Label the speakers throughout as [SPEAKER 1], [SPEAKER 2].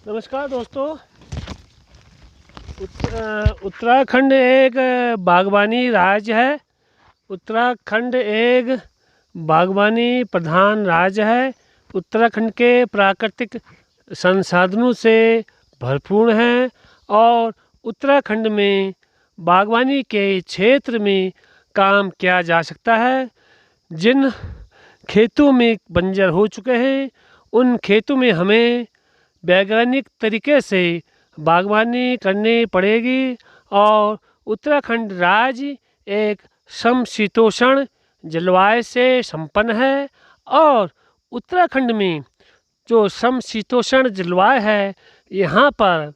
[SPEAKER 1] नमस्कार दोस्तों। उत्तराखंड एक बागवानी राज्य है। उत्तराखंड एक बागवानी प्रधान राज्य है। उत्तराखंड के प्राकृतिक संसाधनों से भरपूर है और उत्तराखंड में बागवानी के क्षेत्र में काम किया जा सकता है। जिन खेतों में बंजर हो चुके हैं उन खेतों में हमें वैज्ञानिक तरीके से बागवानी करनी पड़ेगी। और उत्तराखंड राज्य एक समशीतोष्ण जलवायु से संपन्न है और उत्तराखंड में जो समशीतोष्ण जलवायु है यहाँ पर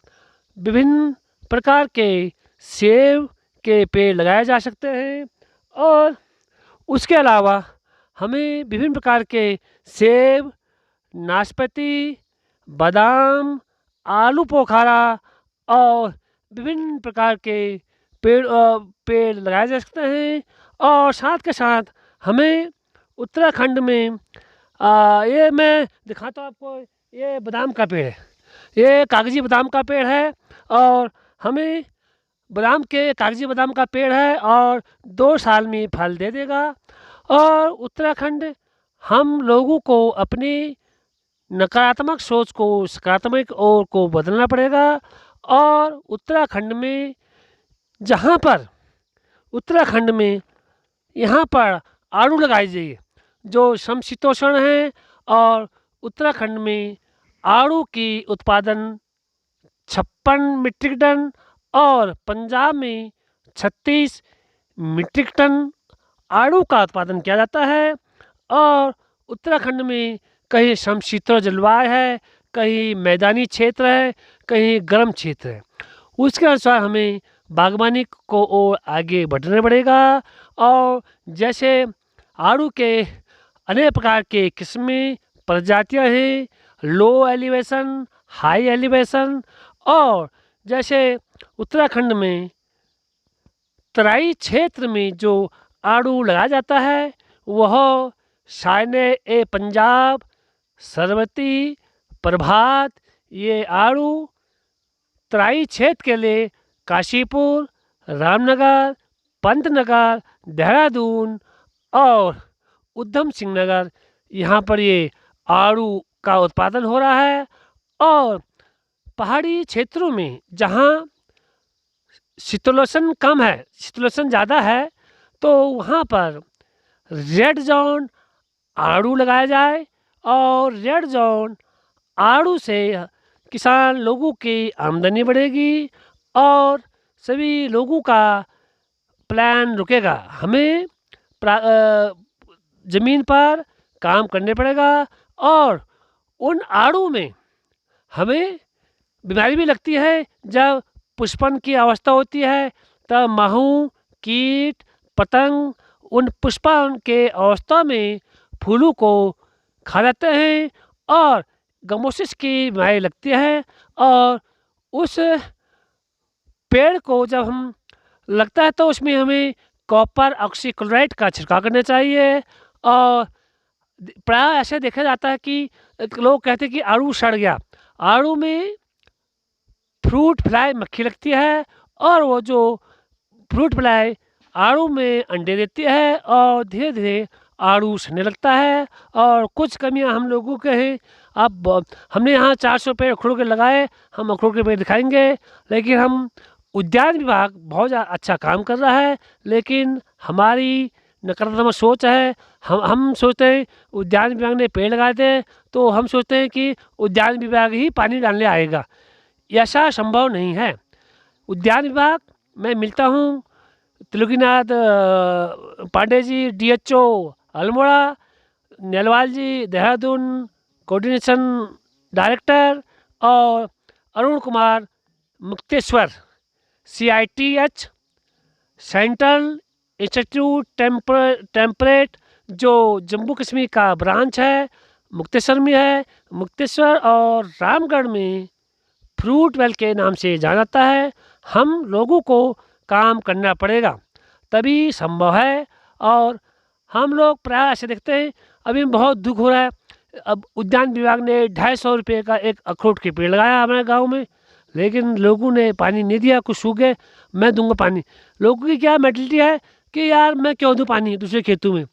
[SPEAKER 1] विभिन्न प्रकार के सेब के पेड़ लगाए जा सकते हैं और उसके अलावा हमें विभिन्न प्रकार के सेब, नाशपाती, बादाम, आलू पोखारा और विभिन्न प्रकार के पेड़ लगाए जा सकते हैं। और साथ के साथ हमें उत्तराखंड में ये मैं दिखाता हूँ आपको, ये बादाम का पेड़ है, ये कागजी बादाम का पेड़ है और हमें कागजी बादाम का पेड़ है और 2 साल में फल दे देगा। और उत्तराखंड हम लोगों को अपनी नकारात्मक सोच को सकारात्मक ओर को बदलना पड़ेगा। और उत्तराखंड में यहाँ पर आड़ू लगाई जाइए जो समशीतोष्ण है। और उत्तराखंड में आड़ू की उत्पादन 56 मीट्रिक टन और पंजाब में 36 मीट्रिक टन आड़ू का उत्पादन किया जाता है। और उत्तराखंड में कहीं समशीतोष्ण जलवायु है, कहीं मैदानी क्षेत्र है, कहीं गर्म क्षेत्र है। उसके अनुसार हमें बागवानी को और आगे बढ़ना पड़ेगा। और जैसे आड़ू के अनेक प्रकार के किस्में प्रजातियां हैं, लो एलिवेशन, हाई एलिवेशन। और जैसे उत्तराखंड में तराई क्षेत्र में जो आड़ू लगाया जाता है वह शायने ए पंजाब, सरवती, प्रभात, ये आड़ू तराई क्षेत्र के लिए काशीपुर, रामनगर, पंतनगर, देहरादून और उधम सिंह नगर यहाँ पर ये आड़ू का उत्पादन हो रहा है। और पहाड़ी क्षेत्रों में जहाँ शीतोष्ण कम है, शीतोष्ण ज़्यादा है, तो वहाँ पर रेड जोन आड़ू लगाया जाए। और रेड जोन आड़ू से किसान लोगों की आमदनी बढ़ेगी और सभी लोगों का प्लान रुकेगा। हमें ज़मीन पर काम करने पड़ेगा और उन आड़ू में हमें बीमारी भी लगती है। जब पुष्पन की अवस्था होती है तब माहू, कीट, पतंग उन पुष्पन के अवस्था में फूलों को खा जाते हैं और गमोसिस की बीमारी लगती है। और उस पेड़ को जब हम लगता है तो उसमें हमें कॉपर ऑक्सीक्लोराइड का छिड़काव करना चाहिए। और प्राय ऐसे देखा जाता है कि लोग कहते हैं कि आड़ू सड़ गया। आड़ू में फ्रूट फ्लाई मक्खी लगती है और वो जो फ्रूट फ्लाई आड़ू में अंडे देती है और धीरे धीरे आड़ू सड़ने लगता है। और कुछ कमियां हम लोगों के हैं। अब हमने यहाँ 400 पेड़ अखरोट के लगाए, हम अखरोट के पेड़ दिखाएंगे, लेकिन हम उद्यान विभाग बहुत अच्छा काम कर रहा है, लेकिन हमारी नकारात्मक सोच है। हम सोचते हैं उद्यान विभाग ने पेड़ लगाए थे तो हम सोचते हैं कि उद्यान विभाग ही पानी डालने आएगा। ऐसा संभव नहीं है। उद्यान विभाग मैं मिलता हूँ त्रिलोकीनाथ पांडे जी, DHO अल्मोड़ा, नेलवाल जी देहरादून कोऑर्डिनेशन डायरेक्टर, और Arun Kumar Mukteshwar CITH central institute temperate जो जम्मू कश्मीर का ब्रांच है मुक्तेश्वर में है। मुक्तेश्वर और रामगढ़ में फ्रूट वेल के नाम से जाना जाता है। हम लोगों को काम करना पड़ेगा तभी संभव है। और हम लोग प्राय ऐसे देखते हैं, अभी बहुत दुख हो रहा है अब उद्यान विभाग ने 250 रुपये का एक अखरोट के पेड़ लगाया हमारे गांव में, लेकिन लोगों ने पानी नहीं दिया, कुछ सूख गए, मैं दूंगा पानी। लोगों की क्या मेंटालिटी है कि यार मैं क्यों दूं पानी दूसरे खेतों में।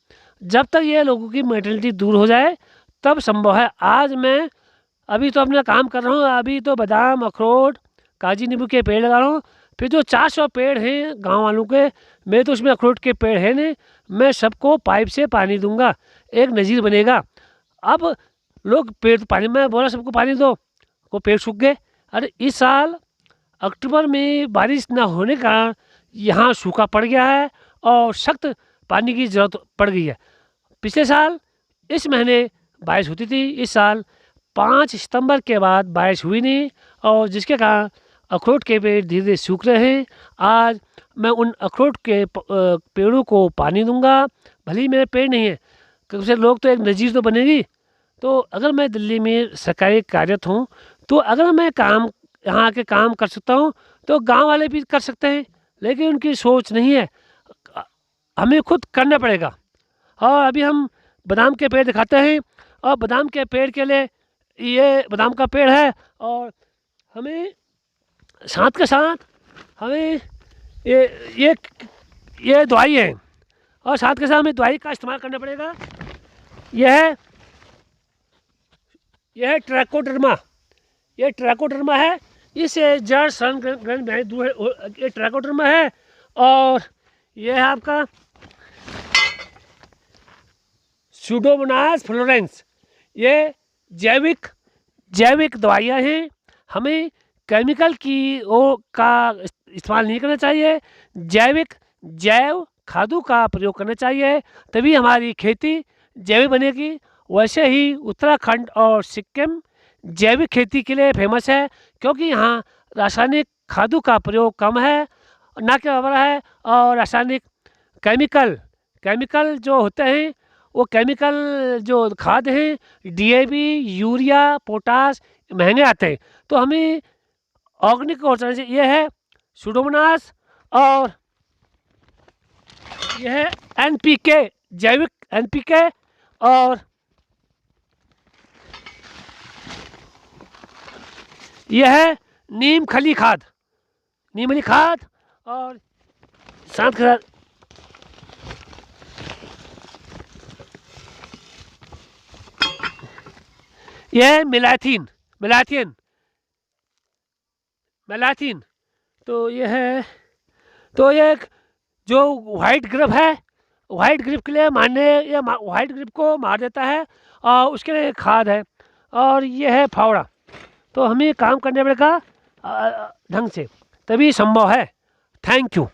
[SPEAKER 1] जब तक ये लोगों की मेंटालिटी दूर हो जाए तब संभव है। आज मैं अभी तो अपना काम कर रहा हूँ, अभी तो बादाम, अखरोट, काजी नींबू के पेड़ लगा रहा हूँ। फिर जो 400 पेड़ हैं गांव वालों के, मैं तो उसमें अखरोट के पेड़ हैं नहीं, मैं सबको पाइप से पानी दूंगा, एक नज़ीर बनेगा। अब लोग पेड़ तो पानी, मैं बोला सबको पानी दो, वो पेड़ सूख गए। अरे इस साल अक्टूबर में बारिश ना होने का यहाँ सूखा पड़ गया है और सख्त पानी की ज़रूरत पड़ गई है। पिछले साल इस महीने बारिश होती थी, इस साल 5 सितंबर के बाद बारिश हुई नहीं, और जिसके कारण अखरोट के पेड़ धीरे धीरे सूख रहे हैं। आज मैं उन अखरोट के पेड़ों को पानी दूंगा, भले ही मेरे पेड़ नहीं है, क्योंकि उससे लोग तो एक नज़ीर तो बनेगी। तो अगर मैं दिल्ली में सरकारी कार्यरत हूँ, तो अगर मैं काम यहाँ आके काम कर सकता हूँ तो गांव वाले भी कर सकते हैं, लेकिन उनकी सोच नहीं है, हमें खुद करना पड़ेगा। और अभी हम बादाम के पेड़ दिखाते हैं, और बादाम के पेड़ के लिए ये बादाम का पेड़ है, और हमें साथ के साथ हमें ये ये ये दवाई है, और साथ के साथ हमें दवाई का इस्तेमाल करना पड़ेगा। यह है ट्राइकोडर्मा, ये ट्राइकोडर्मा है, इससे जड़ सन ग्रहण में दूर है, ये ट्राइकोडर्मा है। और यह है आपका सूडोमोनास फ्लोरेंस, ये जैविक दवाइयाँ हैं। हमें केमिकल की का इस्तेमाल नहीं करना चाहिए, जैव खादों का प्रयोग करना चाहिए, तभी हमारी खेती जैविक बनेगी। वैसे ही उत्तराखंड और सिक्किम जैविक खेती के लिए फेमस है, क्योंकि यहाँ रासायनिक खादों का प्रयोग कम है, ना के बराबर है। और रासायनिक केमिकल जो होते हैं, वो केमिकल जो खाद हैं, डीएपी, यूरिया, पोटास, महंगे आते हैं। तो हमें ऑर्गेनिक और चाहिए। ये है सूडोमोनास, और यह है एनपीके, जैविक एनपीके, और यह है नीम खली खाद, और साथ के साथ यह है मेलाथिन। तो यह है, तो ये जो वाइट ग्रेप है, वाइट ग्रेप के लिए वाइट ग्रेप को मार देता है, और उसके लिए खाद है। और यह है फावड़ा। तो हमें काम करने पड़ेगा ढंग से, तभी संभव है। Thank you.